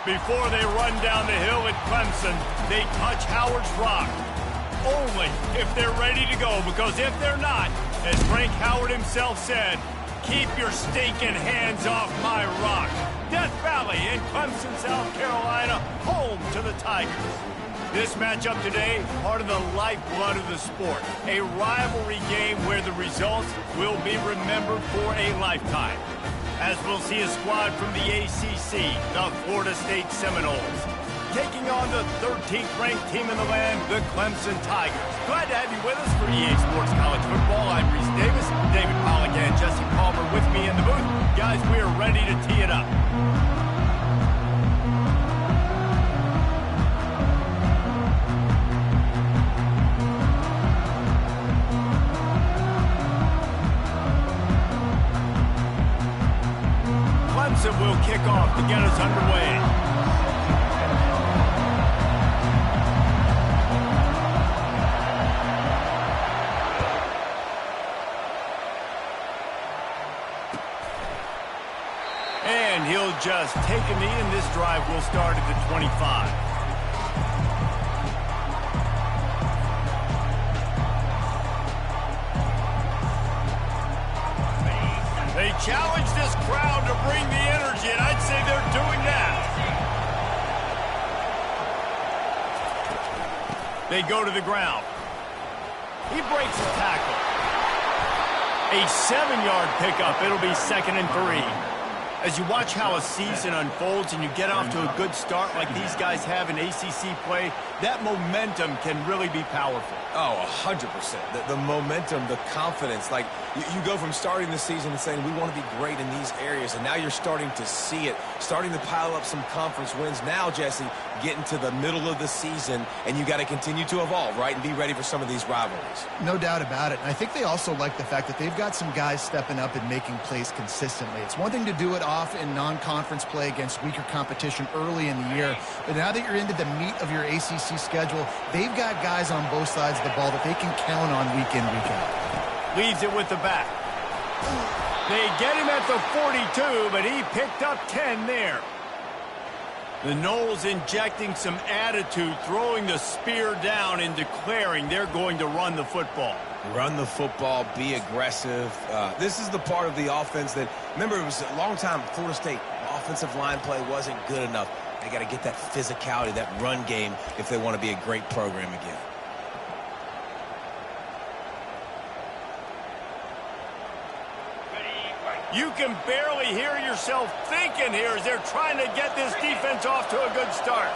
Before they run down the hill at Clemson, they touch Howard's rock. Only if they're ready to go, because if they're not, as Frank Howard himself said, keep your stinking hands off my rock. Death Valley in Clemson, South Carolina, home to the Tigers. This matchup today, part of the lifeblood of the sport. A rivalry game where the results will be remembered for a lifetime. As we'll see a squad from the ACC, the Florida State Seminoles, taking on the 13th ranked team in the land, the Clemson Tigers. Glad to have you with us for EA Sports College Football. I'm Reese Davis, David Pollack and Jesse Palmer with me in the booth. Guys, we are ready to tee it up. Clemson will kick off to get us underway. And he'll just take a knee, and this drive will start at the 25. They challenge this crowd to bring the energy, and I'd say they're doing that. They go to the ground. He breaks a tackle. A 7-yard pickup. It'll be 2nd and 3. As you watch how a season unfolds and you get off to a good start like these guys have in ACC play, that momentum can really be powerful. Oh, 100%. The momentum, the confidence. Like, you go from starting the season and saying, we want to be great in these areas, and now you're starting to see it, starting to pile up some conference wins. Now, Jesse, getting to the middle of the season, and you got to continue to evolve, right, and be ready for some of these rivalries. No doubt about it. And I think they also like the fact that they've got some guys stepping up and making plays consistently. It's one thing to do it off in non-conference play against weaker competition early in the year, but now that you're into the meat of your ACC schedule, they've got guys on both sides of the ball that they can count on week in, week out. Leaves it with the back. They get him at the 42, but he picked up 10 there. The Noles injecting some attitude, throwing the spear down and declaring they're going to run the football. Run the football, be aggressive. This is the part of the offense that, remember, it was a long time Florida State offensive line play wasn't good enough. They got to get that physicality, that run game, if they want to be a great program again. You can barely hear yourself thinking here as they're trying to get this defense off to a good start.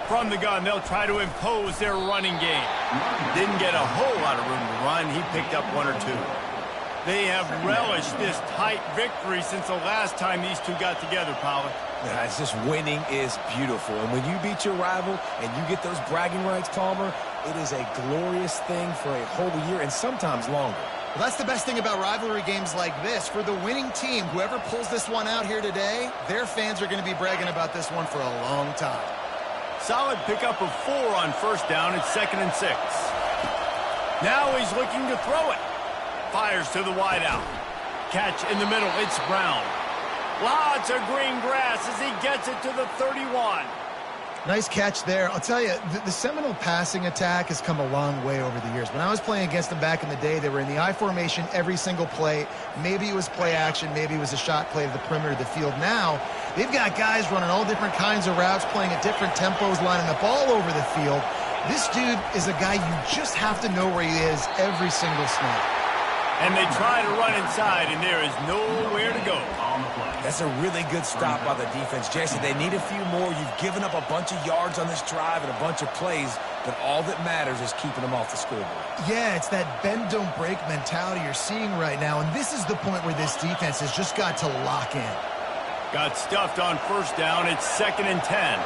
From the gun, they'll try to impose their running game. Didn't get a whole lot of room to run. He picked up 1 or 2. They have relished this tight victory since the last time these two got together, Pollard. Yeah, it's just winning is beautiful. And when you beat your rival and you get those bragging rights, Palmer, it is a glorious thing for a whole year and sometimes longer. Well, that's the best thing about rivalry games like this. For the winning team, whoever pulls this one out here today, their fans are going to be bragging about this one for a long time. Solid pickup of 4 on 1st down. It's 2nd and 6. Now he's looking to throw it. Fires to the wideout. Catch in the middle. It's Brown. Lots of green grass as he gets it to the 31. Nice catch there. I'll tell you, the Seminole passing attack has come a long way over the years. When I was playing against them back in the day, they were in the I formation every single play. Maybe it was play action. Maybe it was a shot play to the perimeter of the field. Now, they've got guys running all different kinds of routes, playing at different tempos, lining up all over the field. This dude is a guy you just have to know where he is every single snap. And they try to run inside, and there is nowhere to go on the play. That's a really good stop by the defense. Jesse, they need a few more. You've given up a bunch of yards on this drive and a bunch of plays, but all that matters is keeping them off the scoreboard. Yeah, it's that bend, don't break mentality you're seeing right now, and this is the point where this defense has just got to lock in. Got stuffed on 1st down. It's 2nd and 10.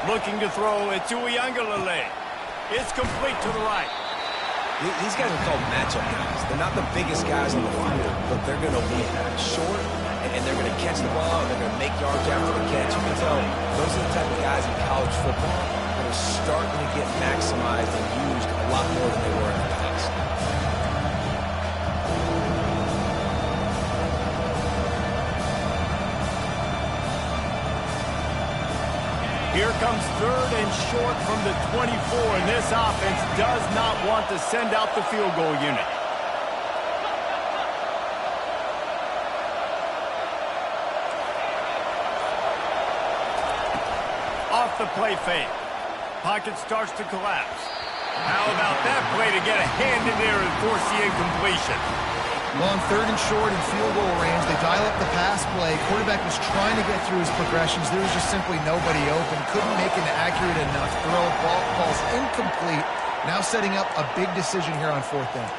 Looking to throw it to Uiagalelei. It's complete to the right. These guys are called matchup guys. They're not the biggest guys on the field, but they're going to be short, and they're going to catch the ball, and they're going to make yards after the catch. You can tell those are the type of guys in college football that are starting to get maximized and used a lot more than they were in the past. Here comes 3rd and short from the 24, and this offense does not want to send out the field goal unit. Off the play fake. Pocket starts to collapse. How about that play to get a hand in there and force the incompletion? Well, on 3rd and short in field goal range, they dial up the pass play. Quarterback was trying to get through his progressions. There was just simply nobody open. Couldn't make an accurate enough throw. Ball's incomplete. Now setting up a big decision here on 4th down.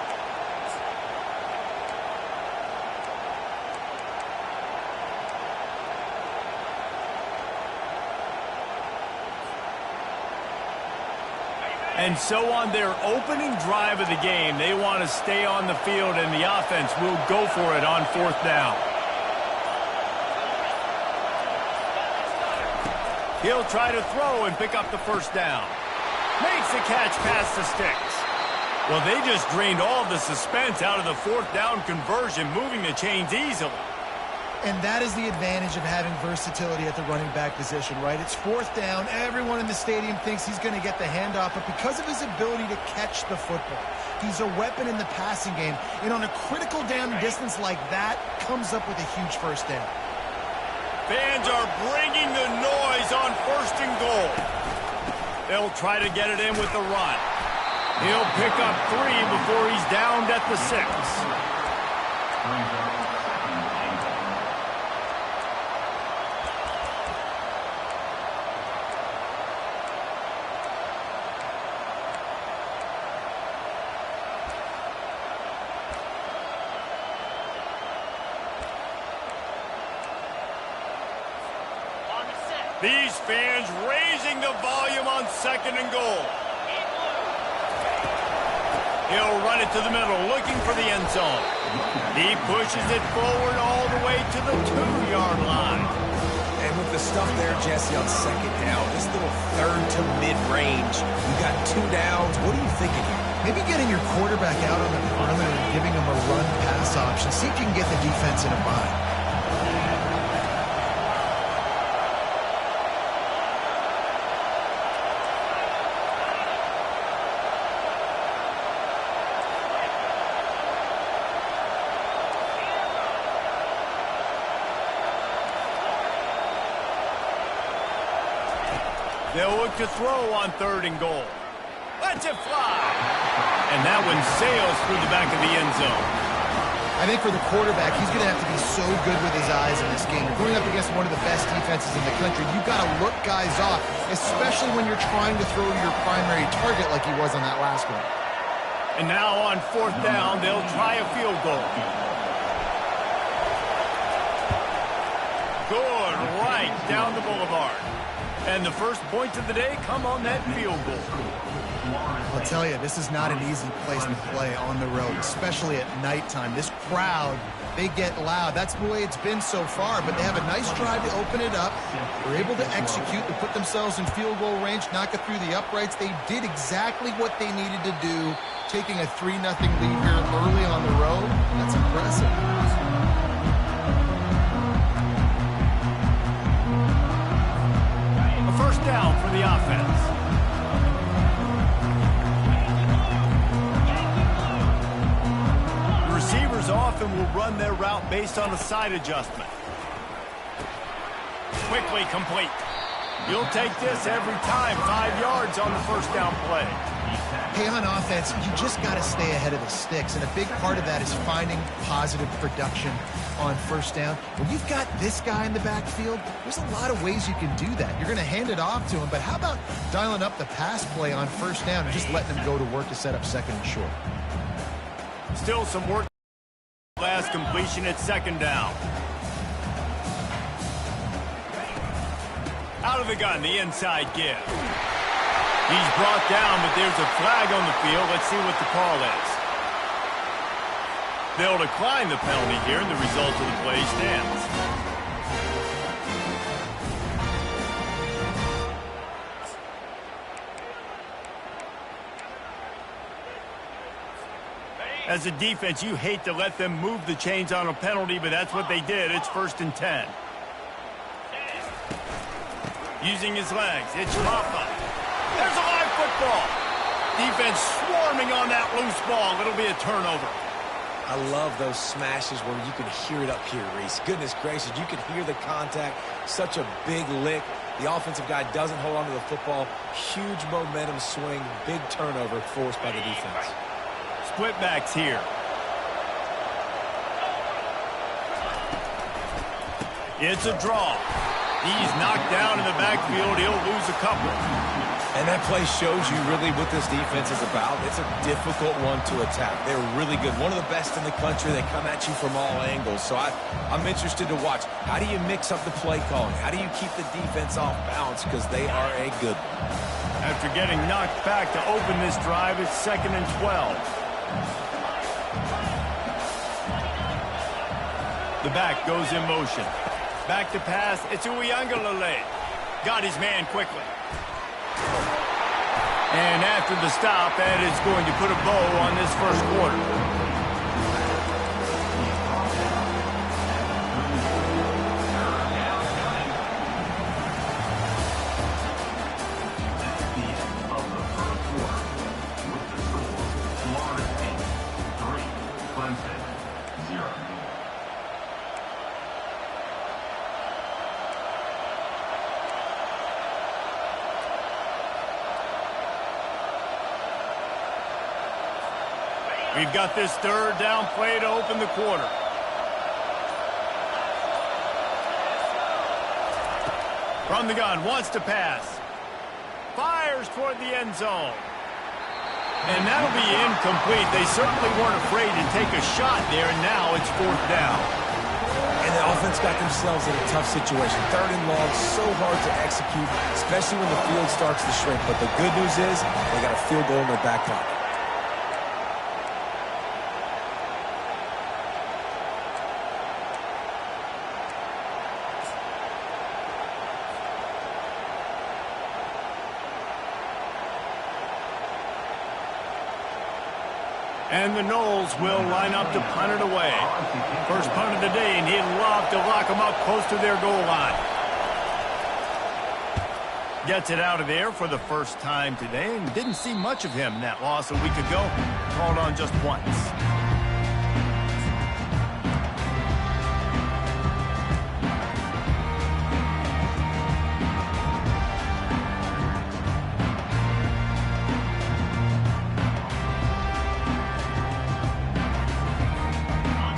And so on their opening drive of the game, they want to stay on the field, and the offense will go for it on 4th down. He'll try to throw and pick up the 1st down. Makes the catch past the sticks. Well, they just drained all the suspense out of the 4th down conversion, moving the chains easily. And that is the advantage of having versatility at the running back position, right? It's 4th down. Everyone in the stadium thinks he's going to get the handoff, but because of his ability to catch the football, he's a weapon in the passing game. And on a critical down distance like that, comes up with a huge 1st down. Fans are bringing the noise on 1st and goal. They'll try to get it in with the run. He'll pick up 3 before he's downed at the 6. These fans raising the volume on 2nd and goal. He'll run it to the middle, looking for the end zone. He pushes it forward all the way to the 2-yard line. And with the stuff there, Jesse, on 2nd down, this little 3rd to mid-range, you got 2 downs. What are you thinking here? Maybe getting your quarterback out on the perimeter and giving him a run-pass option. See if you can get the defense in a bind. They'll look to throw on 3rd and goal. Let's it fly. And that one sails through the back of the end zone. I think for the quarterback, he's going to have to be so good with his eyes in this game. You're going up against one of the best defenses in the country. You've got to look guys off, especially when you're trying to throw your primary target like he was on that last one. And now on 4th down, they'll try a field goal. Good, right down the boulevard. And the first points of the day come on that field goal. I'll tell you, this is not an easy place to play on the road, especially at nighttime. This crowd, they get loud. That's the way it's been so far, but they have a nice drive to open it up. They're able to execute, to put themselves in field goal range, knock it through the uprights. They did exactly what they needed to do, taking a 3-0 lead here early on the road. That's impressive. First down for the offense. The receivers often will run their route based on a side adjustment. Quickly complete. You'll take this every time. 5 yards on the first down play. Hey, on offense, you just got to stay ahead of the sticks, and a big part of that is finding positive production on first down. When you've got this guy in the backfield, there's a lot of ways you can do that. You're going to hand it off to him, but how about dialing up the pass play on first down and just letting him go to work to set up 2nd and short? Still some work. Last completion at 2nd down. Out of the gun, the inside give. He's brought down, but there's a flag on the field. Let's see what the call is. They'll decline the penalty here, and the result of the play stands. As a defense, you hate to let them move the chains on a penalty, but that's what they did. It's 1st and 10. Using his legs, it's Maffa. There's a live football. Defense swarming on that loose ball. It'll be a turnover. I love those smashes where you can hear it up here, Reese. Goodness gracious, you can hear the contact. Such a big lick. The offensive guy doesn't hold on to the football. Huge momentum swing. Big turnover forced by the defense. Split backs here. It's a draw. He's knocked down in the backfield. He'll lose a couple. And that play shows you really what this defense is about. It's a difficult one to attack. They're really good. One of the best in the country. They come at you from all angles. So I'm interested to watch. How do you mix up the play calling? How do you keep the defense off balance? Because they are a good one. After getting knocked back to open this drive, it's 2nd and 12. The back goes in motion. Back to pass. It's Uiagalelei. Got his man quickly. And after the stop, that is going to put a bow on this first quarter. We've got this third down play to open the quarter. From the gun, wants to pass. Fires toward the end zone. And that'll be incomplete. They certainly weren't afraid to take a shot there, and now it's 4th down. And the offense got themselves in a tough situation. 3rd and long, so hard to execute, especially when the field starts to shrink. But the good news is they got a field goal in their back pocket. And the Noles will line up to punt it away. First punt of the day, and he'd love to lock them up close to their goal line. Gets it out of there for the first time today, and didn't see much of him in that loss a week ago. Called on just once.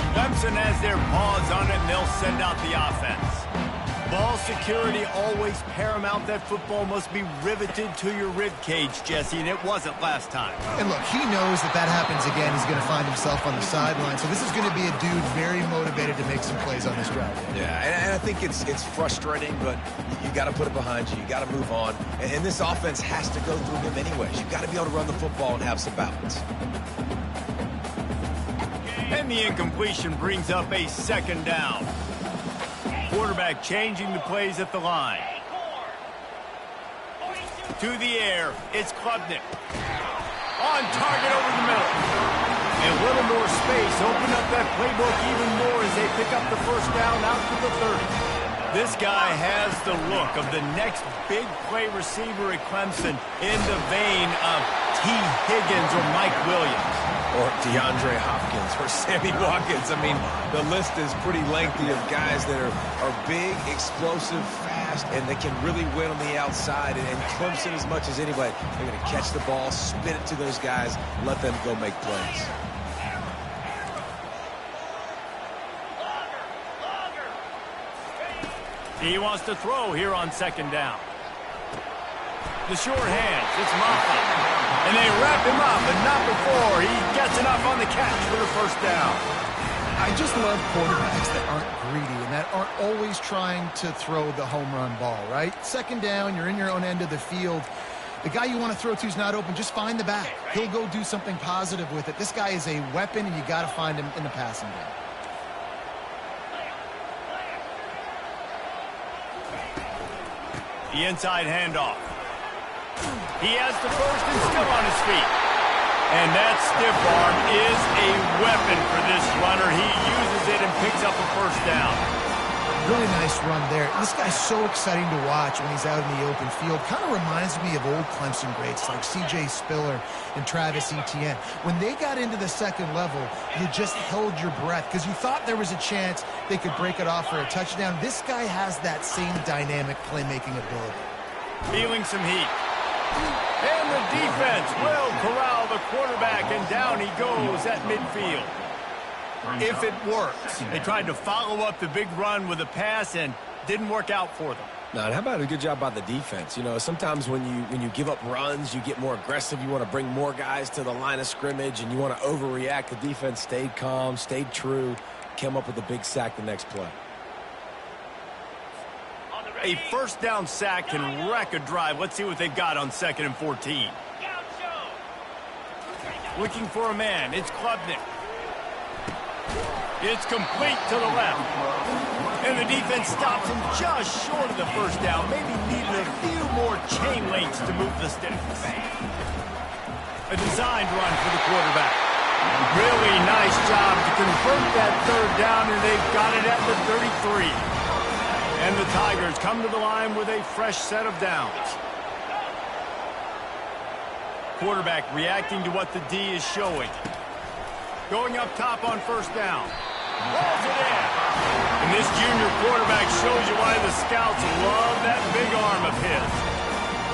Clemson has their paws on it, and they'll send out the offense. Ball security always paramount. That football must be riveted to your rib cage, Jesse, and it wasn't last time. And look, he knows that happens again. He's going to find himself on the sideline. So this is going to be a dude very motivated to make some plays on this drive. Yeah, and I think it's frustrating, but you got to put it behind you. You got to move on. And this offense has to go through him anyways. You've got to be able to run the football and have some balance. And the incompletion brings up a 2nd down. Quarterback changing the plays at the line. To the air, it's Klubnik. On target over the middle. A little more space, open up that playbook even more as they pick up the first down out to the 30. This guy has the look of the next big play receiver at Clemson in the vein of T. Higgins or Mike Williams. Or DeAndre Hopkins or Sammy Watkins. I mean, the list is pretty lengthy of guys that are big, explosive, fast, and they can really win on the outside. And Clemson, as much as anybody, they're going to catch the ball, spin it to those guys, let them go make plays. He wants to throw here on 2nd down. The short hands, it's Maffa. And they wrap him up, but not before he gets enough on the catch for the first down. I just love quarterbacks that aren't greedy and that aren't always trying to throw the home run ball, right? 2nd down, you're in your own end of the field. The guy you want to throw to is not open. Just find the back. He'll go do something positive with it. This guy is a weapon, and you got to find him in the passing game. The inside handoff. He has the first and still on his feet. And that stiff arm is a weapon for this runner. He uses it and picks up a first down. Really nice run there. This guy's so exciting to watch when he's out in the open field. Kind of reminds me of old Clemson greats like C.J. Spiller and Travis Etienne. When they got into the second level, you just held your breath because you thought there was a chance they could break it off for a touchdown. This guy has that same dynamic playmaking ability. Feeling some heat. And the defense will corral the quarterback, and down he goes at midfield. If it works. They tried to follow up the big run with a pass and didn't work out for them. Now, and how about a good job by the defense? You know, sometimes when you give up runs, you get more aggressive. You want to bring more guys to the line of scrimmage, and you want to overreact. The defense stayed calm, stayed true, came up with a big sack the next play. A first down sack can wreck a drive. Let's see what they've got on 2nd and 14. Looking for a man. It's Klubnik. It's complete to the left. And the defense stops him just short of the first down. Maybe needed a few more chain links to move the sticks. A designed run for the quarterback. Really nice job to convert that 3rd down, and they've got it at the 33. And the Tigers come to the line with a fresh set of downs. Quarterback reacting to what the D is showing. Going up top on 1st down. Rolls it in. And this junior quarterback shows you why the scouts love that big arm of his.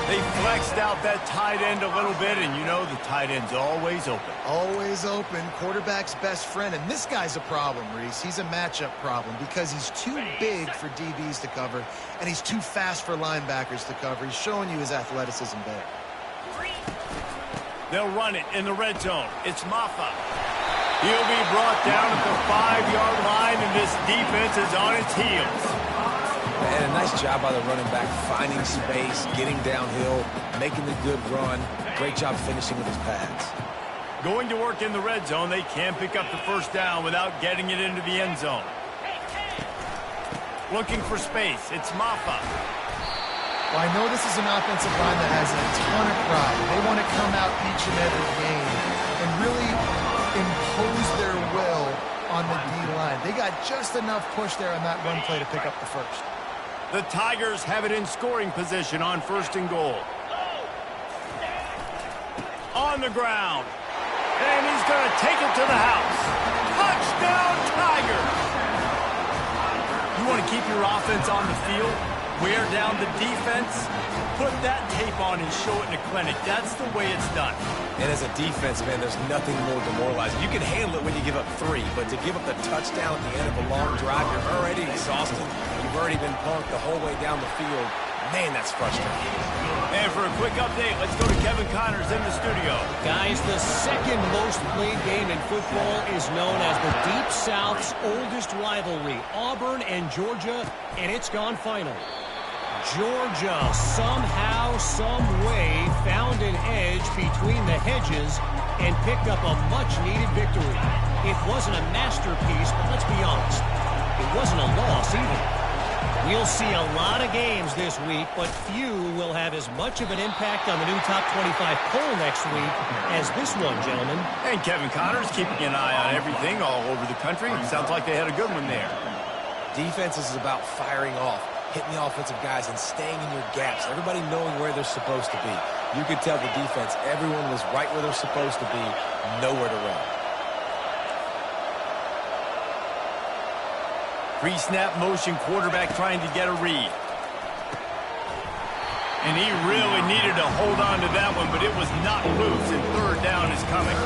They flexed out that tight end a little bit, and you know the tight end's always open. Always open. Quarterback's best friend. And this guy's a problem, Reese. He's a matchup problem because he's too big for DBs to cover, and he's too fast for linebackers to cover. He's showing you his athleticism there. They'll run it in the red zone. It's Maffa. He'll be brought down at the 5-yard line, and this defense is on its heels. And a nice job by the running back, finding space, getting downhill, making the good run. Great job finishing with his pads. Going to work in the red zone, they can't pick up the 1st down without getting it into the end zone. Looking for space. It's Maffa. Well, I know this is an offensive line that has a ton of pride. They want to come out each and every game and really impose their will on the D-line. They got just enough push there on that run play to pick up the 1st. The Tigers have it in scoring position on 1st and goal. On the ground. And he's going to take it to the house. Touchdown, Tigers! You want to keep your offense on the field? Wear down the defense? Put that tape on and show it in a clinic. That's the way it's done. And as a defense, man, there's nothing more demoralizing. You can handle it when you give up 3, but to give up the touchdown at the end of a long drive, you're already exhausted. You've already been punked the whole way down the field. Man, that's frustrating. And for a quick update, let's go to Kevin Connors in the studio. Guys, the 2nd most played game in football is known as the Deep South's oldest rivalry, Auburn and Georgia, and it's gone final. Georgia somehow, some way found an edge between the hedges and picked up a much-needed victory. It wasn't a masterpiece, but let's be honest, it wasn't a loss either. We'll see a lot of games this week, but few will have as much of an impact on the new top 25 poll next week as this one, gentlemen. And Kevin Connors keeping an eye on everything all over the country. Sounds like they had a good one there. Defense is about firing off, hitting the offensive guys, and staying in your gaps. Everybody knowing where they're supposed to be. You could tell the defense, everyone was right where they're supposed to be, nowhere to run. Pre-snap motion, quarterback trying to get a read. And he really needed to hold on to that one, but it was not loose, and 3rd down is coming.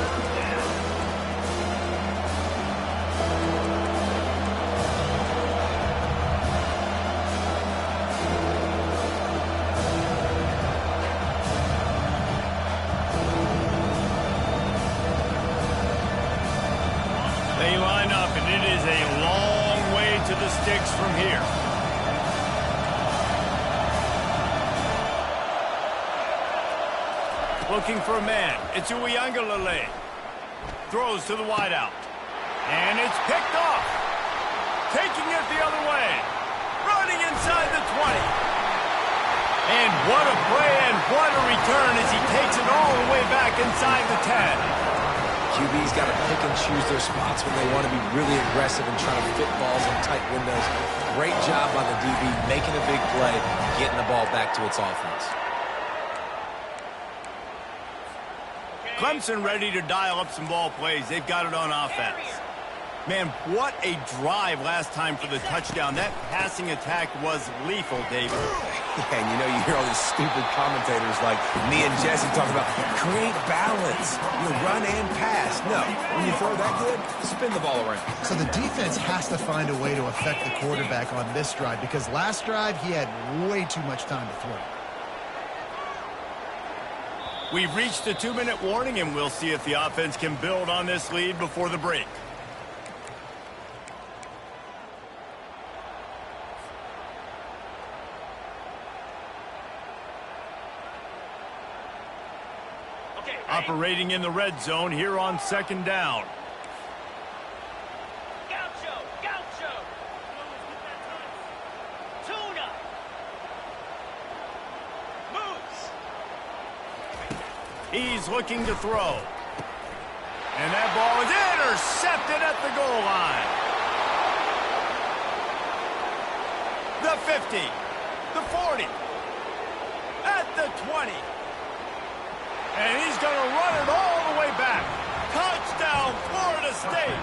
They line up, and it is a long way to the sticks from here. Looking for a man. It's Uiagalelei. Throws to the wideout. And it's picked off. Taking it the other way. Running inside the 20. And what a play and what a return as he takes it all the way back inside the 10. QB's got to pick and choose their spots when they want to be really aggressive and trying to fit balls in tight windows. Great job by the DB making a big play, getting the ball back to its offense. Clemson ready to dial up some ball plays. They've got it on offense. Man, what a drive last time for the touchdown. That passing attack was lethal, David. Yeah, and you know, you hear all these stupid commentators like me and Jesse talking about create balance, run and pass. No, when you throw that good, spin the ball around. So the defense has to find a way to affect the quarterback on this drive because last drive he had way too much time to throw. We've reached the 2-minute warning, and we'll see if the offense can build on this lead before the break. Operating in the red zone here on 2nd down. Gaucho. Tuna. Moves. He's looking to throw. And that ball is intercepted at the goal line. The 50. The 40. At the 20. And he's going to run it all the way back. Touchdown, Florida State.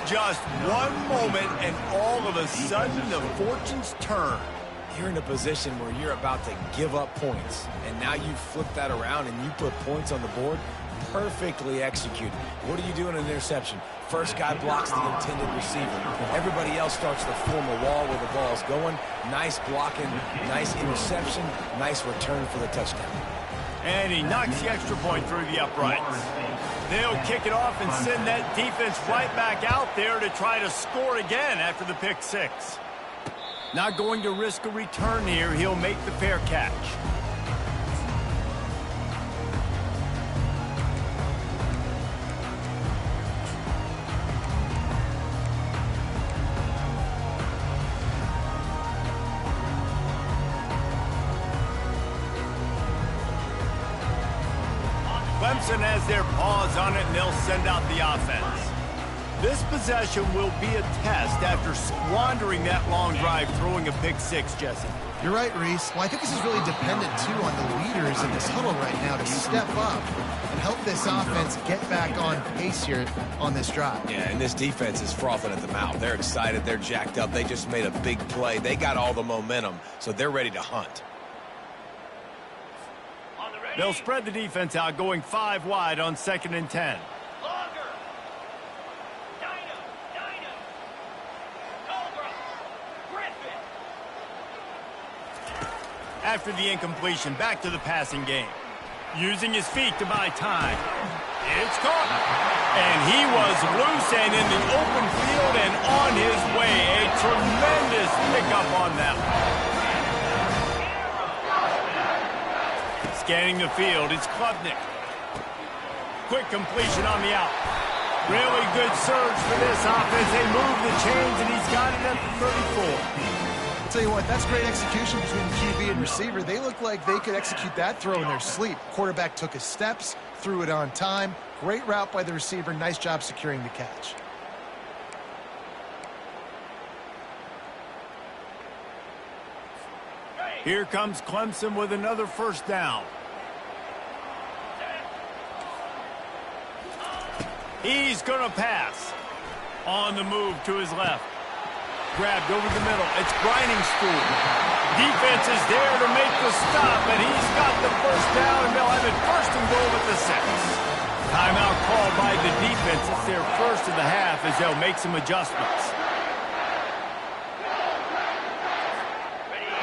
Just one moment, and all of a sudden, the fortunes turn. You're in a position where you're about to give up points, and now you flip that around and you put points on the board. Perfectly executed. What do you do in an interception? First guy blocks the intended receiver. Everybody else starts to form a wall where the ball's going. Nice blocking, nice interception, nice return for the touchdown. And he knocks the extra point through the uprights. They'll kick it off and send that defense right back out there to try to score again after the pick six. Not going to risk a return here. He'll make the fair catch. Clemson has their paws on it, and they'll send out the offense. This possession will be a test after squandering that long drive throwing a pick six, Jesse. You're right, Reese. Well, I think this is really dependent, too, on the leaders in this huddle right now to step up and help this offense get back on pace here on this drive. Yeah, and this defense is frothing at the mouth. They're excited. They're jacked up. They just made a big play. They got all the momentum, so they're ready to hunt. They'll spread the defense out, going 5 wide on 2nd and 10. Longer. Dino. Cobra. Griffin. After the incompletion, back to the passing game. Using his feet to buy time. It's caught. And he was loose and in the open field and on his way. A tremendous pickup on that one. Scanning the field, it's Klubnik. Quick completion on the out. Really good surge for this offense. They move the chains, and he's got it at the 34. I'll tell you what, that's great execution between QB and receiver. They look like they could execute that throw in their sleep. Quarterback took his steps, threw it on time. Great route by the receiver. Nice job securing the catch. Here comes Clemson with another first down. He's going to pass. On the move to his left. Grabbed over the middle. It's Briningstool. Defense is there to make the stop, and he's got the first down, and they'll have it 1st and goal at the 6. Timeout called by the defense. It's their first of the half as they'll make some adjustments.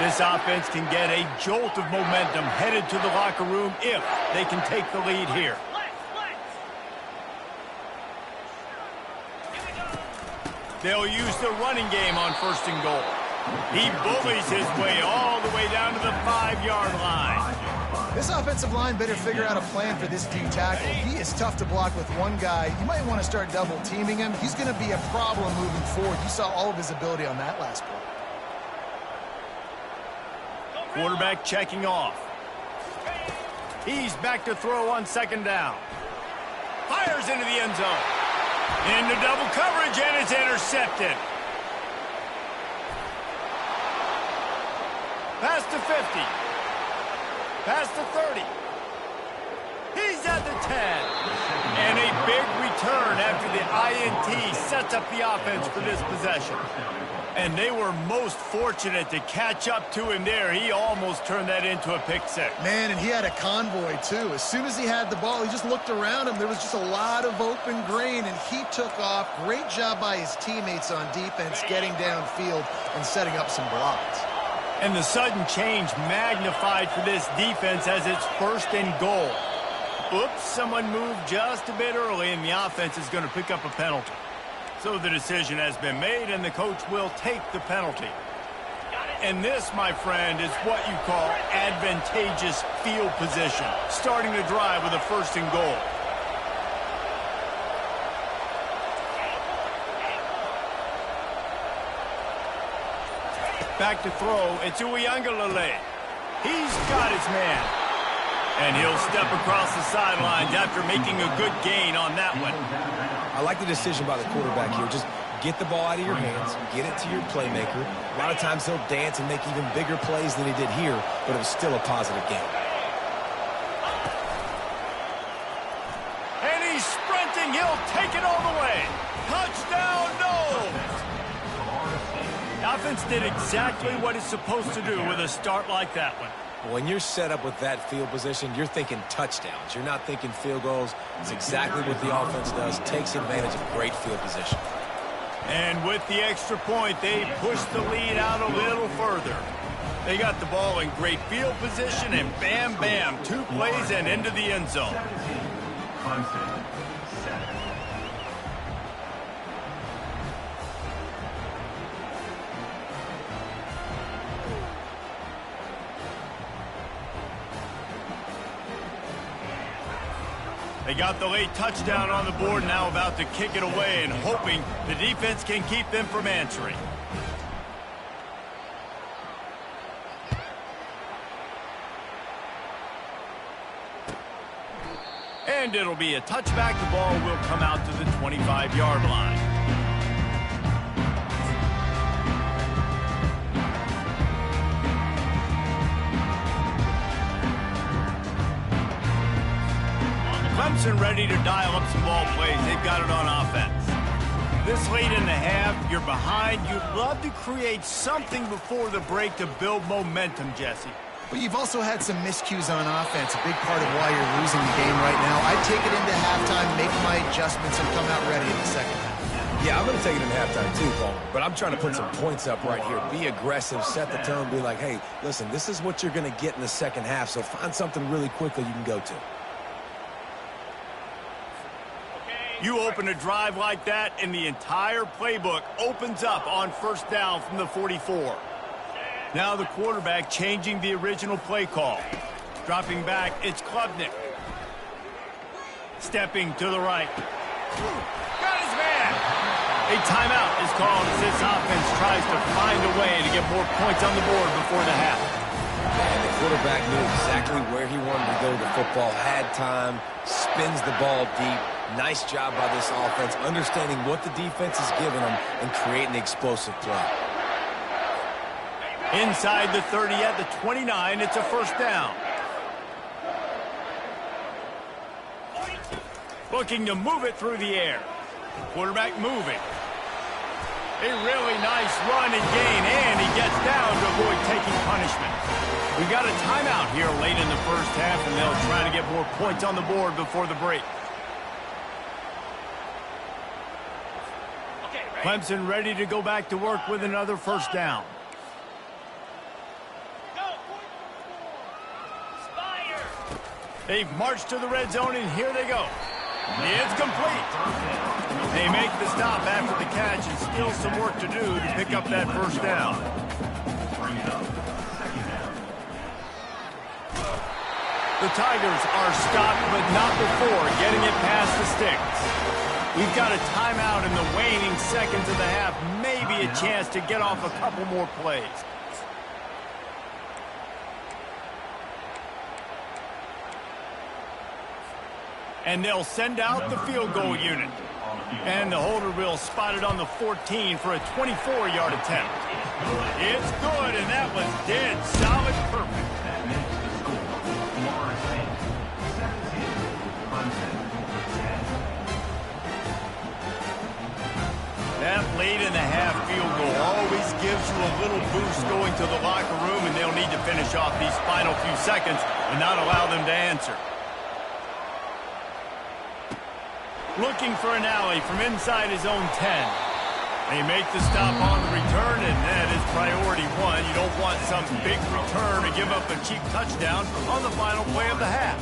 This offense can get a jolt of momentum headed to the locker room if they can take the lead here. They'll use the running game on 1st and goal. He bullies his way all the way down to the 5-yard line. This offensive line better figure out a plan for this D tackle. He is tough to block with one guy. You might want to start double teaming him. He's going to be a problem moving forward. You saw all of his ability on that last play. Quarterback checking off. He's back to throw on 2nd down. Fires into the end zone. Into double coverage, and it's intercepted. Past the 50. Past the 30. He's at the 10. And a big return after the INT sets up the offense for this possession. And they were most fortunate to catch up to him there. He almost turned that into a pick six. Man, and he had a convoy, too. As soon as he had the ball, he just looked around him. There was just a lot of open grain, and he took off. Great job by his teammates on defense getting downfield and setting up some blocks. And the sudden change magnified for this defense as it's 1st and goal. Oops, someone moved just a bit early, and the offense is going to pick up a penalty. So the decision has been made, and the coach will take the penalty. And this, my friend, is what you call advantageous field position, starting the drive with a 1st and goal. Back to throw, it's Uiagalelei. He's got his man. And he'll step across the sidelines after making a good gain on that one. I like the decision by the quarterback here. Just get the ball out of your hands, get it to your playmaker. A lot of times he'll dance and make even bigger plays than he did here, but it was still a positive game. And he's sprinting. He'll take it all the way. Touchdown, no! The offense did exactly what it's supposed to do with a start like that one. When you're set up with that field position, you're thinking touchdowns. You're not thinking field goals. It's exactly what the offense does. Takes advantage of great field position. And with the extra point, they push the lead out a little further. They got the ball in great field position, and bam, bam, 2 plays and into the end zone. Clemson, 7. They got the late touchdown on the board, now about to kick it away and hoping the defense can keep them from answering. And it'll be a touchback. The ball will come out to the 25-yard line. Clemson ready to dial up some ball plays. They've got it on offense. This late in the half, you're behind. You'd love to create something before the break to build momentum, Jesse. But you've also had some miscues on offense, a big part of why you're losing the game right now. I'd take it into halftime, make my adjustments, and come out ready in the second half. Yeah, I'm going to take it in halftime too, Paul. But I'm trying to put some points up right here. Be aggressive, set the tone, be like, hey, listen, this is what you're going to get in the second half, so find something really quickly you can go to. You open a drive like that, and the entire playbook opens up on 1st down from the 44. Now the quarterback changing the original play call. Dropping back, it's Klubnik. Stepping to the right. Got his man! A timeout is called as this offense tries to find a way to get more points on the board before the half. And the quarterback knew exactly where he wanted to go with the football, had time, spins the ball deep. Nice job by this offense, understanding what the defense is giving them and creating the explosive play. Inside the 30 at the 29, it's a 1st down. Looking to move it through the air. Quarterback moving. A really nice run and gain, and he gets down to avoid taking punishment. We've got a timeout here late in the 1st half, and they'll try to get more points on the board before the break. Clemson ready to go back to work with another 1st down. They've marched to the red zone, and here they go. It's complete. They make the stop after the catch, and still some work to do to pick up that 1st down. The Tigers are stopped, but not before getting it past the sticks. We've got a timeout in the waning seconds of the half, maybe a chance to get off a couple more plays. And they'll send out the field goal unit. And the holder will spot it on the 14 for a 24-yard attempt. It's good, and that was dead solid perfect. That makes the score Florida State 17, Clemson 10. That late in the half field goal always gives you a little boost going to the locker room, and they'll need to finish off these final few seconds and not allow them to answer. Looking for an alley from inside his own 10. They make the stop on the return, and that is priority one. You don't want some big return to give up a cheap touchdown on the final play of the half.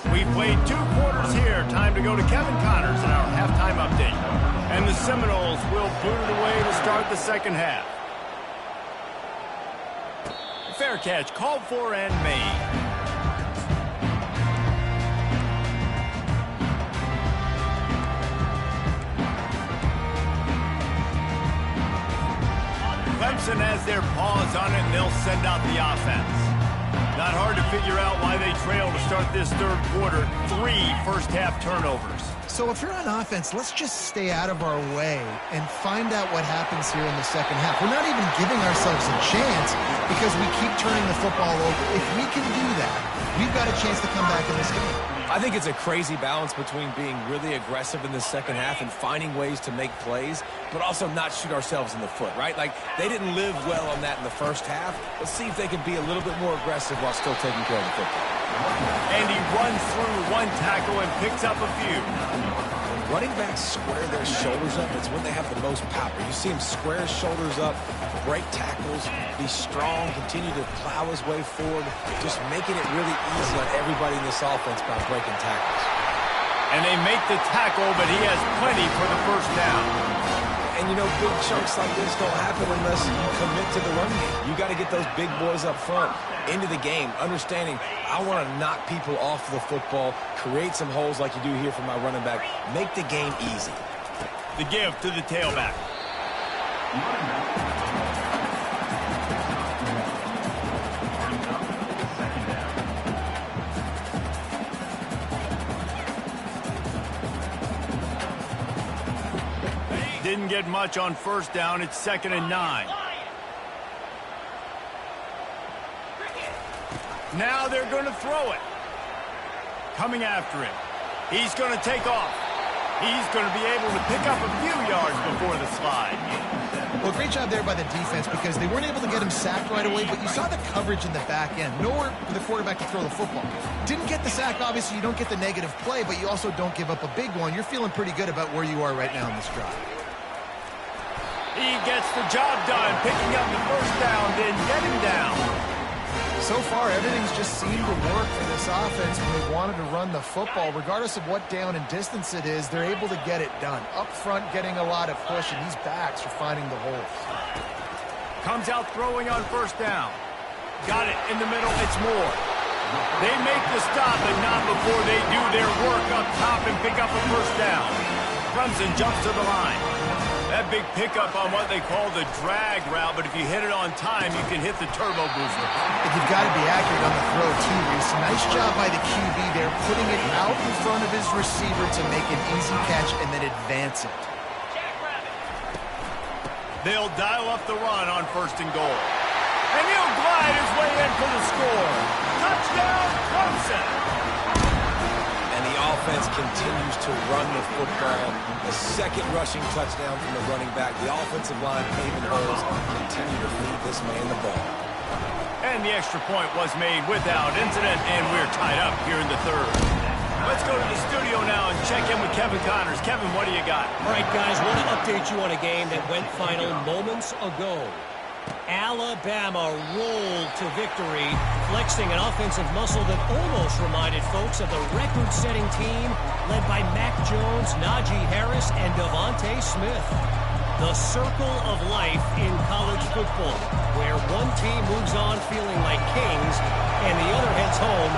We played 2 quarters here. Time to go to Kevin Connors in our halftime update. And the Seminoles will boot it away to start the second half. Fair catch called for and made. Clemson has their paws on it, and they'll send out the offense. Not hard to figure out why they trail to start this third quarter. 3 first-half turnovers. So if you're on offense, let's just stay out of our way and find out what happens here in the second half. We're not even giving ourselves a chance because we keep turning the football over. If we can do that, we've got a chance to come back in this game. I think it's a crazy balance between being really aggressive in the second half and finding ways to make plays, but also not shoot ourselves in the foot, right? Like, they didn't live well on that in the first half. Let's see if they can be a little bit more aggressive while still taking care of the football. And he runs through 1 tackle and picks up a few. When running backs square their shoulders up, it's when they have the most power. You see him square his shoulders up, break tackles, be strong, continue to plow his way forward, just making it really easy on everybody in this offense by breaking tackles. And they make the tackle, but he has plenty for the first down. And, you know, big chunks like this don't happen unless you commit to the run game. You got to get those big boys up front into the game, understanding I want to knock people off the football, create some holes like you do here for my running back, make the game easy. The give to the tailback. Didn't get much on first down. It's 2nd and 9. Now they're going to throw it. Coming after him. He's going to take off. He's going to be able to pick up a few yards before the slide. Well, great job there by the defense because they weren't able to get him sacked right away, but you saw the coverage in the back end. Nowhere for the quarterback to throw the football. Didn't get the sack, obviously. You don't get the negative play, but you also don't give up a big one. You're feeling pretty good about where you are right now in this drive. He gets the job done, picking up the first down, then getting down. So far, everything's just seemed to work for this offense when they wanted to run the football. Regardless of what down and distance it is, they're able to get it done. Up front, getting a lot of push, and these backs are finding the holes. Comes out throwing on first down. Got it in the middle. It's Moore. They make the stop, but not before they do their work up top and pick up a first down. Clemson jumps to the line. That big pickup on what they call the drag route, but if you hit it on time, you can hit the turbo booster. But you've got to be accurate on the throw, too, Reese. Nice job by the QB there, putting it out in front of his receiver to make an easy catch and then advance it. They'll dial up the run on 1st and goal. And he'll glide his way in for the score. Touchdown, Clemson! And the offense continues to run the football. A second rushing touchdown from the running back. The offensive line paving holes, continue to feed this man the ball. And the extra point was made without incident, and we're tied up here in the third. Let's go to the studio now and check in with Kevin Connors. Kevin, what do you got? All right, guys, want to update you on a game that went final moments ago. Alabama rolled to victory, flexing an offensive muscle that almost reminded folks of the record-setting team led by Mac Jones, Najee Harris, and Devontae Smith. The circle of life in college football, where one team moves on feeling like kings and the other heads home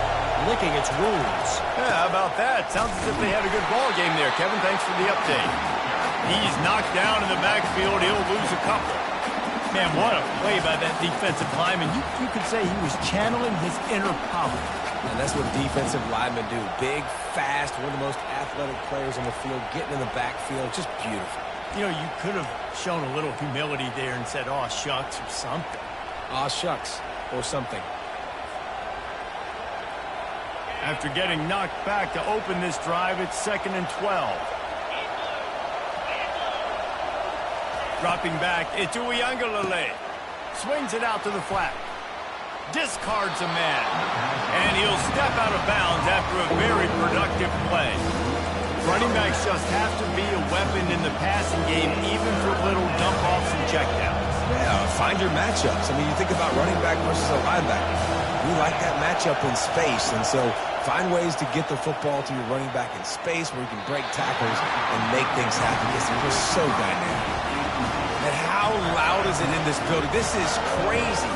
licking its wounds. Yeah, how about that? Sounds as if they had a good ball game there. Kevin, thanks for the update. He's knocked down in the backfield. He'll lose a couple. Man, what a play by that defensive lineman. You could say he was channeling his inner power. And that's what defensive linemen do. Big, fast, one of the most athletic players on the field, getting in the backfield, just beautiful. You know, you could have shown a little humility there and said, "Aw, shucks," or something. Aw, shucks, or something. After getting knocked back to open this drive, it's 2nd and 12. Dropping back, it's Uiagalelei. Swings it out to the flat. Discards a man. And he'll step out of bounds after a very productive play. Running backs just have to be a weapon in the passing game, even for little dump-offs and checkdowns. Yeah, find your matchups. I mean, you think about running back versus a linebacker. We like that matchup in space, and so find ways to get the football to your running back in space where you can break tackles and make things happen because they're just so dynamic. And how loud is it in this building? This is crazy.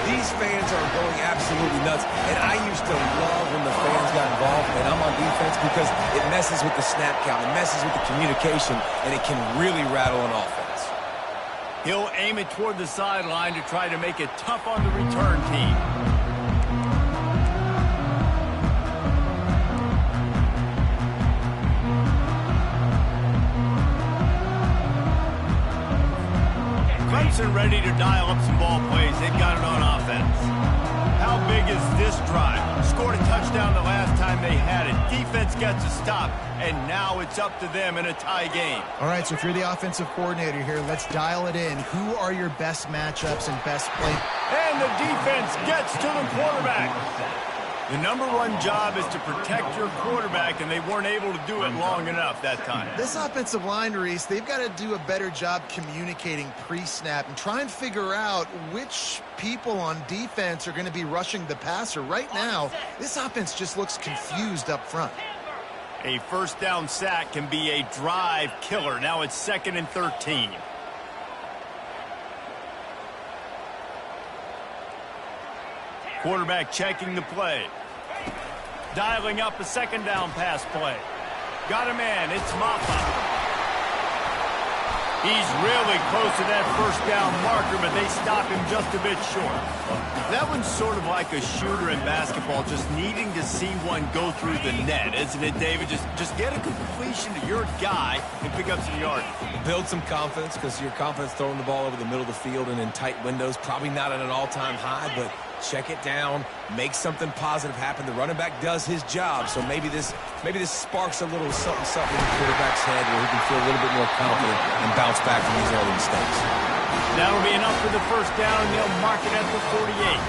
These fans are going absolutely nuts. And I used to love when the fans got involved, and I'm on defense because it messes with the snap count, it messes with the communication, and it can really rattle an offense. He'll aim it toward the sideline to try to make it tough on the return team. Clemson ready to dial up some ball plays. They've got it on offense. How big is this drive? Scored a touchdown the last time they had it. Defense gets a stop, and now it's up to them in a tie game. All right, so if you're the offensive coordinator here, let's dial it in. Who are your best matchups and best play? And the defense gets to the quarterback. The #1 job is to protect your quarterback, and they weren't able to do it long enough that time. This offensive line, Reese, they've got to do a better job communicating pre-snap and try and figure out which people on defense are going to be rushing the passer. Right now, this offense just looks confused up front. A first down sack can be a drive killer. Now it's 2nd and 13. Quarterback checking the play. Dialing up a 2nd down pass play. Got a man. It's Maffa. He's really close to that first down marker, but they stop him just a bit short. That one's sort of like a shooter in basketball, just needing to see one go through the net, isn't it, David? Just get a completion to your guy and pick up some yards. Build some confidence because your confidence throwing the ball over the middle of the field and in tight windows, probably not at an all-time high, but check it down, make something positive happen. The running back does his job, so maybe this sparks a little something in the quarterback's head where he can feel a little bit more confident and bounce back from these early mistakes. That'll be enough for the first down, and they'll mark it at the 48.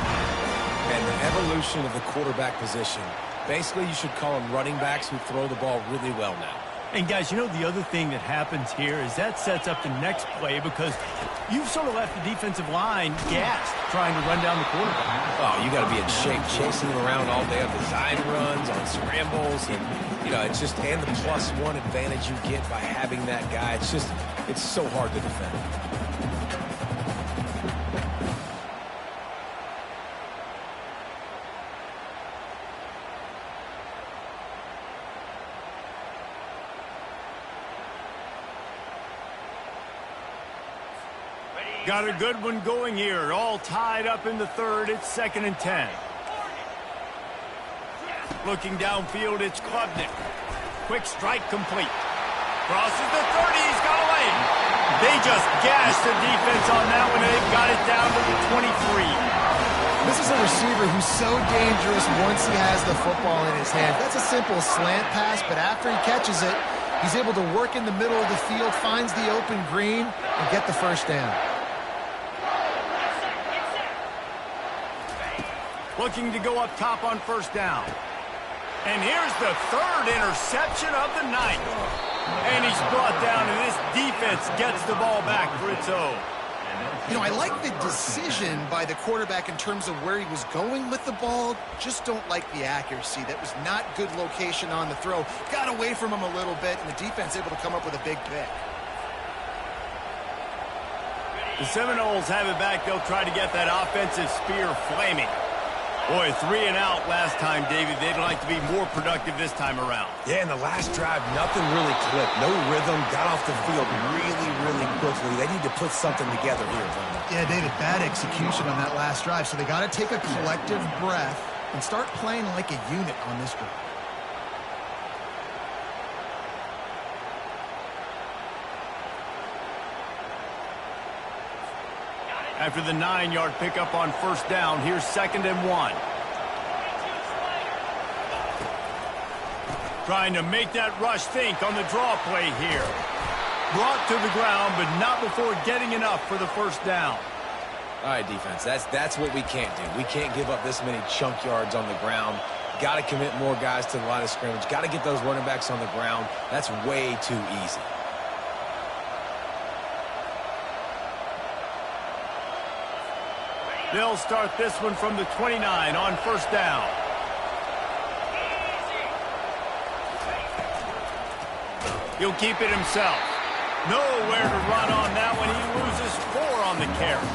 And the evolution of the quarterback position, basically you should call them running backs who throw the ball really well now. And guys, you know the other thing that happens here is that sets up the next play because you've sort of left the defensive line gassed trying to run down the quarterback. Oh, you got to be in shape, chasing him around all day on design runs, on scrambles, and it's just and the +1 advantage you get by having that guy. It's so hard to defend. Got a good one going here. All tied up in the 3rd. It's 2nd and 10. Looking downfield, it's Klubnik. Quick strike complete. Crosses the 30. He's got away. They just gashed the defense on that one, and they've got it down to the 23. This is a receiver who's so dangerous once he has the football in his hand. That's a simple slant pass, but after he catches it, he's able to work in the middle of the field, finds the open green, and get the first down. Looking to go up top on first down. And here's the 3rd interception of the night. And he's brought down, and this defense gets the ball back for its own. I like the decision by the quarterback in terms of where he was going with the ball. Just don't like the accuracy. That was not good location on the throw. Got away from him a little bit, and the defense able to come up with a big pick. The Seminoles have it back. They'll try to get that offensive spear flaming. Boy, 3 and out last time, David. They'd like to be more productive this time around. Yeah, in the last drive, nothing really clicked. No rhythm, got off the field really, really quickly. They need to put something together here, Tony. Yeah, David, bad execution on that last drive. So they got to take a collective breath and start playing like a unit on this drive. After the 9-yard pickup on first down, here's 2nd and 1. Trying to make that rush think on the draw play here. Brought to the ground, but not before getting enough for the first down. All right, defense, that's what we can't do. We can't give up this many chunk yards on the ground. Got to commit more guys to the line of scrimmage. Got to get those running backs on the ground. That's way too easy. They'll start this one from the 29 on first down. He'll keep it himself. Nowhere to run on that one. He loses 4 on the carry.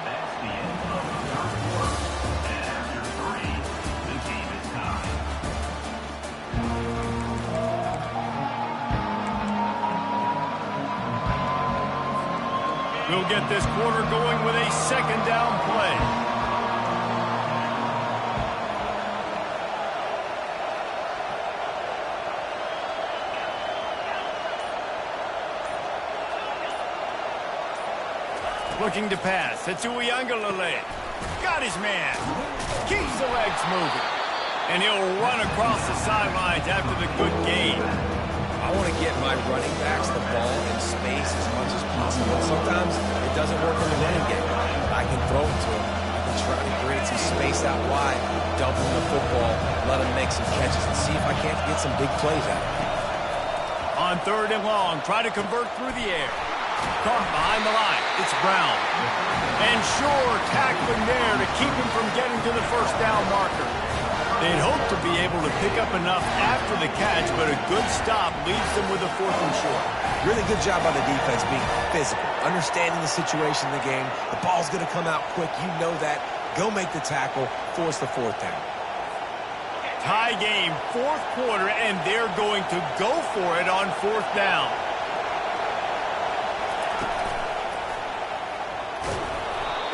That's the end of the third quarter. And after 3, the game is tied. We'll get this quarter going with a 2nd down play. Looking to pass. It's Uiagalelei. Got his man. Keeps the legs moving. And he'll run across the sidelines after the good gain. I want to get my running backs the ball in space as much as possible. Sometimes it doesn't work in the running game. I can throw it to him. I can try to create some space out wide, dump him the football, let him make some catches, and see if I can't get some big plays out of him. On 3rd and long, try to convert through the air. Caught behind the line. It's Brown. And sure, tackling there to keep him from getting to the first down marker. They'd hope to be able to pick up enough after the catch, but a good stop leaves them with a 4th and short. Really good job by the defense being physical, understanding the situation in the game. The ball's going to come out quick. You know that. Go make the tackle, force the 4th down. Tie game, 4th quarter, and they're going to go for it on 4th down.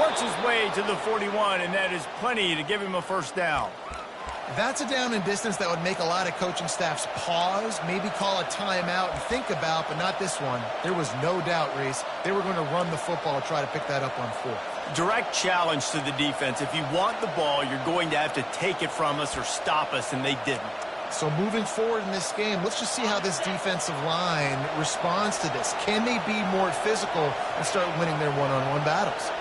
Works his way to the 41, and that is plenty to give him a first down. That's a down and distance that would make a lot of coaching staffs pause, maybe call a timeout and think about, but not this one. There was no doubt, Reese, they were going to run the football, try to pick that up on 4th. Direct challenge to the defense. If you want the ball, you're going to have to take it from us or stop us, and they didn't. So moving forward in this game, let's just see how this defensive line responds to this. Can they be more physical and start winning their one-on-one battles?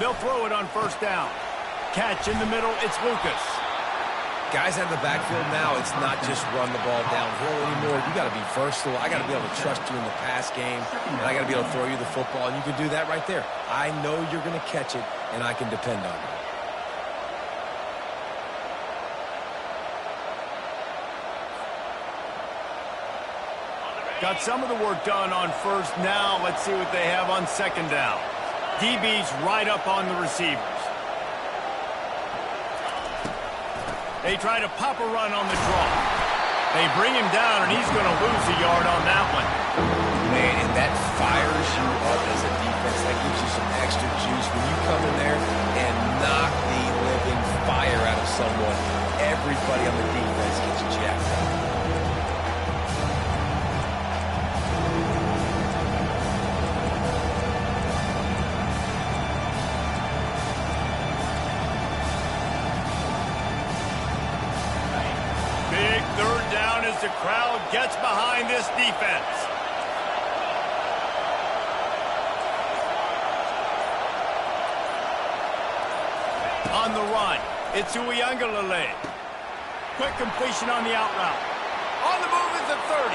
They'll throw it on first down. Catch in the middle, it's Lucas. Guys out of the backfield now, it's not just run the ball downhill anymore. You got to be versatile. I got to be able to trust you in the pass game, and I got to be able to throw you the football, and you can do that right there. I know you're going to catch it, and I can depend on you. Got some of the work done on first. Now let's see what they have on 2nd down. DB's right up on the receivers. They try to pop a run on the draw. They bring him down, and he's going to lose a yard on that one. Man, and that fires you up as a defense. That gives you some extra juice. When you come in there and knock the living fire out of someone, everybody on the defense gets jacked up. The crowd gets behind this defense. On the run, it's Uiagalelei. Quick completion on the out route. On the move is the 30.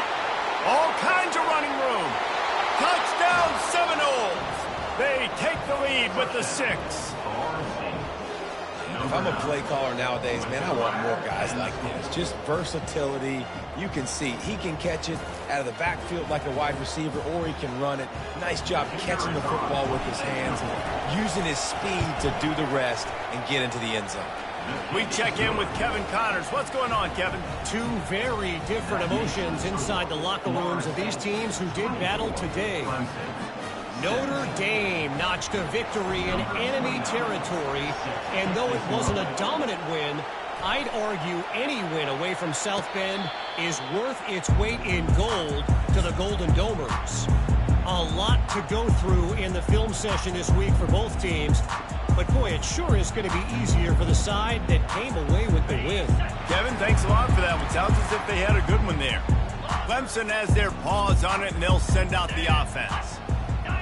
All kinds of running room. Touchdown Seminoles. They take the lead with the 6. If I'm a play caller nowadays, man, I want more guys like this. Just versatility. You can see he can catch it out of the backfield like a wide receiver, or he can run it. Nice job catching the football with his hands and using his speed to do the rest and get into the end zone. We check in with Kevin Connors. What's going on, Kevin? Two very different emotions inside the locker rooms of these teams who did battle today. Notre Dame notched a victory in enemy territory, and though it wasn't a dominant win, I'd argue any win away from South Bend is worth its weight in gold to the Golden Domers. A lot to go through in the film session this week for both teams, but boy, it sure is going to be easier for the side that came away with the win. Kevin, thanks a lot for that one. Sounds as if they had a good one there. Clemson has their paws on it, and they'll send out the offense.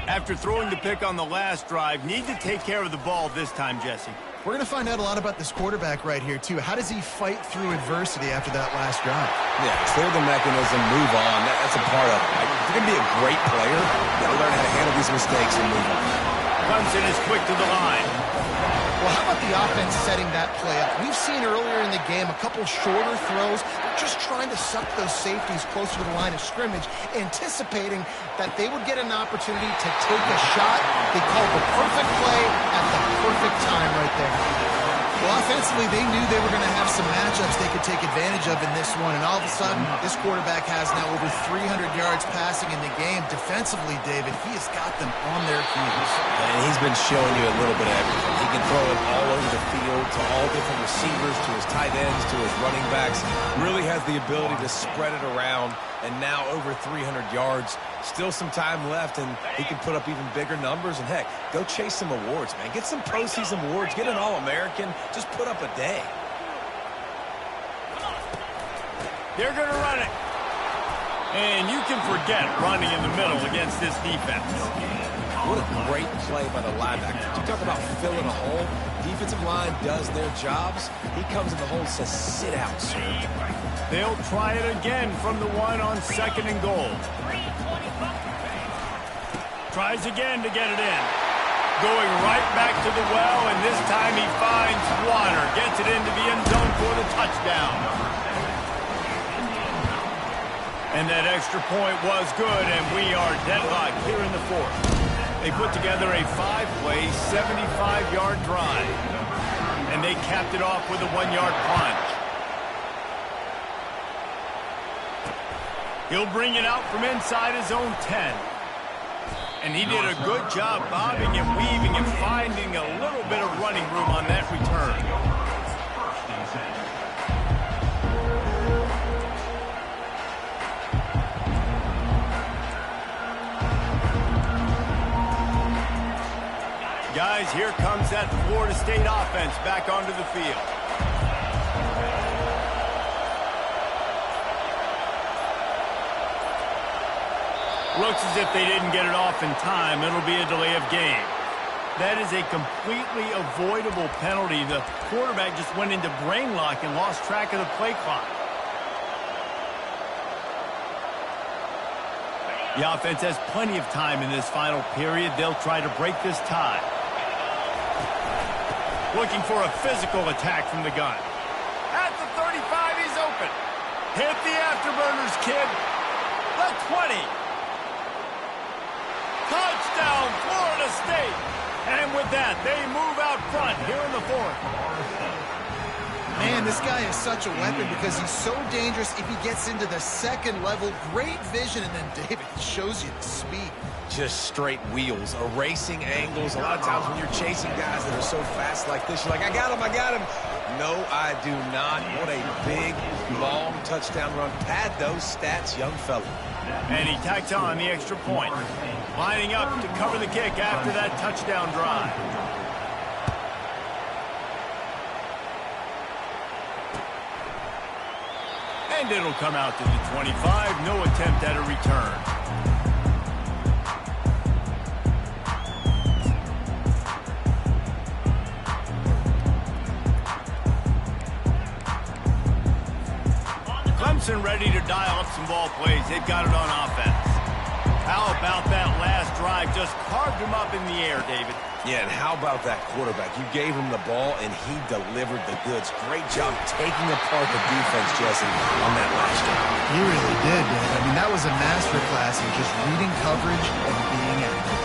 After throwing the pick on the last drive, need to take care of the ball this time, Jesse. We're going to find out a lot about this quarterback right here, too. How does he fight through adversity after that last drive? Yeah, clear the mechanism, move on. That's a part of it. Like, if you're going to be a great player, you got to learn how to handle these mistakes and move on. Clemson is quick to the line. Well, how about the offense setting that play up? We've seen earlier in the game a couple shorter throws. They're just trying to suck those safeties closer to the line of scrimmage, anticipating that they would get an opportunity to take a shot. They called the perfect play at the perfect time right there. Well, offensively, they knew they were going to have some matchups they could take advantage of in this one, and all of a sudden, this quarterback has now over 300 yards passing in the game. Defensively, David, he has got them on their heels. And he's been showing you a little bit of everything. He can throw it all over the field to all different receivers, to his tight ends, to his running backs. Really has the ability to spread it around, and now over 300 yards. Still some time left, and he can put up even bigger numbers. And, heck, go chase some awards, man. Get some postseason awards. Get an All-American. Just put up a day. They're going to run it. And you can forget running in the middle against this defense. What a great play by the linebacker. You talk about filling a hole. Defensive line does their jobs. He comes in the hole and says, sit out, sir. They'll try it again from the 1 on 2nd and goal. Tries again to get it in. Going right back to the well, and this time he finds water. Gets it into the end zone for the touchdown. And that extra point was good, and we are deadlocked here in the 4th. They put together a 5-play, 75-yard drive. And they capped it off with a 1-yard plunge. He'll bring it out from inside his own 10. And he did a good job bobbing and weaving and finding a little bit of running room on that return. Guys, here comes that Florida State offense back onto the field. Looks as if they didn't get it off in time. It'll be a delay of game. That is a completely avoidable penalty. The quarterback just went into brain lock and lost track of the play clock. The offense has plenty of time in this final period. They'll try to break this tie. Looking for a physical attack from the gun. At the 35, he's open. Hit the afterburners, kid. The 20. Touchdown, Florida State. And with that, they move out front here in the 4th. Man, this guy is such a weapon because he's so dangerous if he gets into the 2nd level. Great vision, and then David shows you the speed. Just straight wheels, erasing angles. A lot of times when you're chasing guys that are so fast like this, you're like, I got him, I got him. No, I do not. What a big, long touchdown run. Pad those stats, young fella. And he tacks on the extra point. Lining up to cover the kick after that touchdown drive. And it'll come out to the 25. No attempt at a return. Clemson ready to dial up some ball plays. They've got it on offense. How about that last drive? Just carved him up in the air, David. Yeah, and how about that quarterback? You gave him the ball, and he delivered the goods. Great job taking apart the defense, Jesse, on that last drive. He really did, Dave. I mean, that was a masterclass in just reading coverage and being accurate.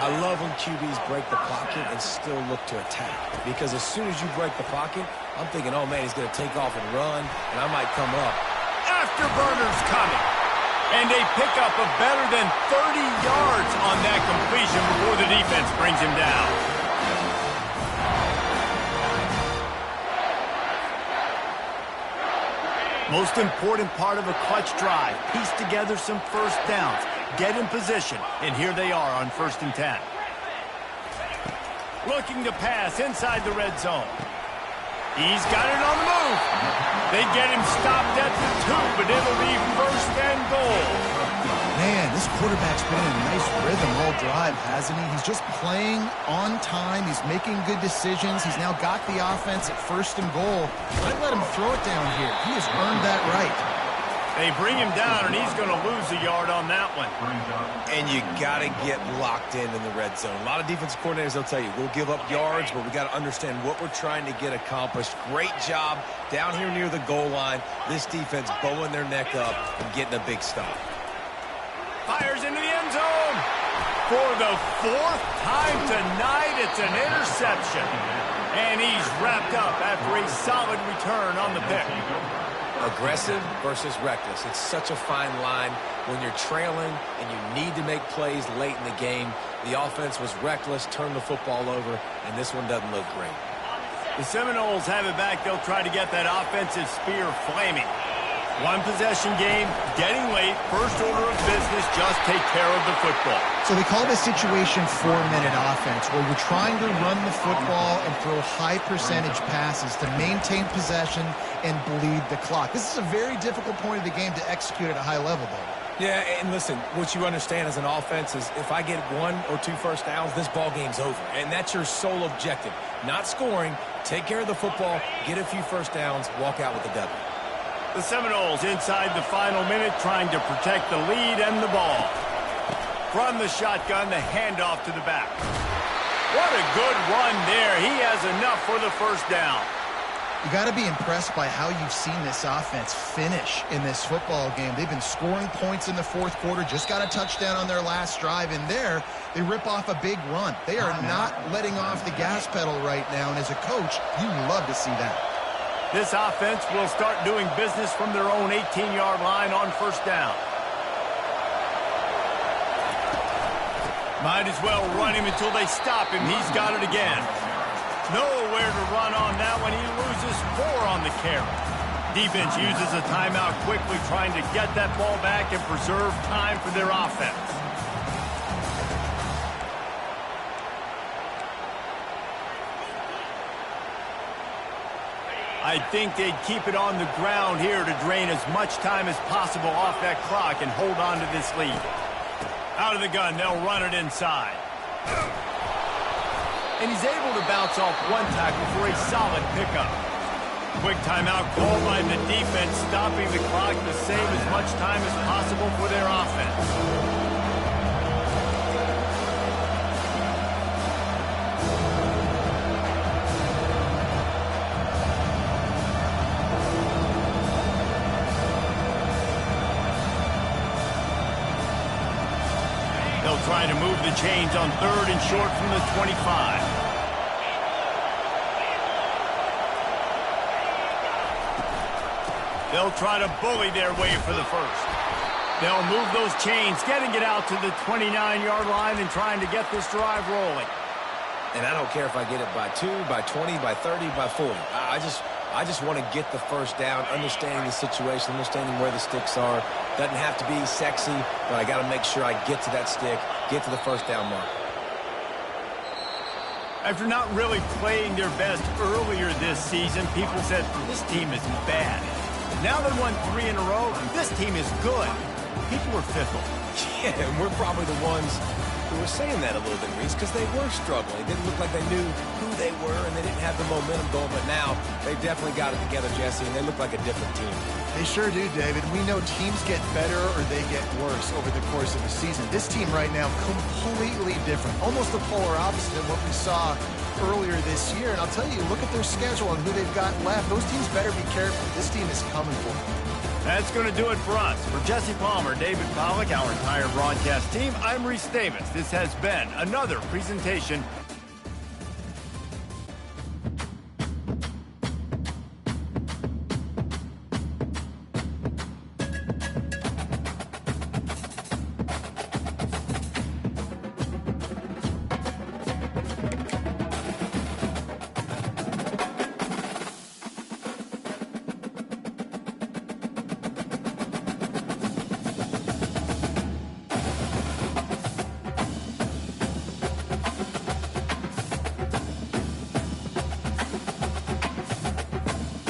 I love when QBs break the pocket and still look to attack. Because as soon as you break the pocket, I'm thinking, oh, man, he's going to take off and run, and I might come up. Afterburners coming. And a pickup of better than 30 yards on that completion before the defense brings him down. Most important part of a clutch drive. Piece together some first downs. Get in position. And here they are on 1st and 10. Looking to pass inside the red zone. He's got it on the move. They get him stopped at the 2, but it'll be 1st and goal. Man, this quarterback's been in a nice rhythm all drive, hasn't he? He's just playing on time. He's making good decisions. He's now got the offense at 1st and goal. I'd let him throw it down here. He has earned that right. They bring him down, and he's going to lose a yard on that one. And you got to get locked in the red zone. A lot of defensive coordinators, they'll tell you, we'll give up yards, but we got to understand what we're trying to get accomplished. Great job down here near the goal line. This defense bowing their neck up and getting a big stop. Fires into the end zone. For the 4th time tonight, it's an interception. And he's wrapped up after a solid return on the pick. Aggressive versus reckless. It's such a fine line when you're trailing and you need to make plays late in the game. The offense was reckless, turned the football over, and this one doesn't look great. The Seminoles have it back. They'll try to get that offensive spear flaming. One possession game, getting late, first order of business, just take care of the football. So they call this situation 4-minute offense, where you're trying to run the football and throw high percentage passes to maintain possession and bleed the clock. This is a very difficult point of the game to execute at a high level, though. Yeah, and listen, what you understand as an offense is if I get 1 or 2 first downs, this ball game's over. And that's your sole objective. Not scoring, take care of the football, get a few first downs, walk out with a W. The Seminoles inside the final minute trying to protect the lead and the ball. From the shotgun, the handoff to the back. What a good run there. He has enough for the first down. You got to be impressed by how you've seen this offense finish in this football game. They've been scoring points in the 4th quarter, just got a touchdown on their last drive, and there they rip off a big run. They are not letting off the gas pedal right now, and as a coach, you love to see that. This offense will start doing business from their own 18-yard line on 1st down. Might as well run him until they stop him. He's got it again. Nowhere to run on that one. He loses 4 on the carry. Defense uses a timeout quickly, trying to get that ball back and preserve time for their offense. I think they'd keep it on the ground here to drain as much time as possible off that clock and hold on to this lead. Out of the gun, they'll run it inside. And he's able to bounce off one tackle for a solid pickup. Quick timeout called by the defense, stopping the clock to save as much time as possible for their offense. They'll try to move the chains on 3rd and short from the 25. They'll try to bully their way for the 1st. They'll move those chains, getting it out to the 29-yard line and trying to get this drive rolling. And I don't care if I get it by 2, by 20, by 30, by 40. I just want to get the first down, understanding the situation, understanding where the sticks are. Doesn't have to be sexy, but I got to make sure I get to that stick, get to the first down mark. After not really playing their best earlier this season, people said, this team is bad. Now they won 3 in a row. This team is good. people are fickle. Yeah, and we're probably the ones who were saying that a little bit, Reese, because they were struggling. It didn't look like they knew who they were, and they didn't have the momentum going. But now they definitely got it together, Jesse, and they look like a different team. They sure do, David. We know teams get better or they get worse over the course of the season. This team right now, completely different. Almost the polar opposite of what we saw earlier this year. And I'll tell you, look at their schedule and who they've got left. Those teams better be careful. This team is coming for them. That's going to do it for us. For Jesse Palmer, David Pollack, our entire broadcast team, I'm Reese Davis. This has been another presentation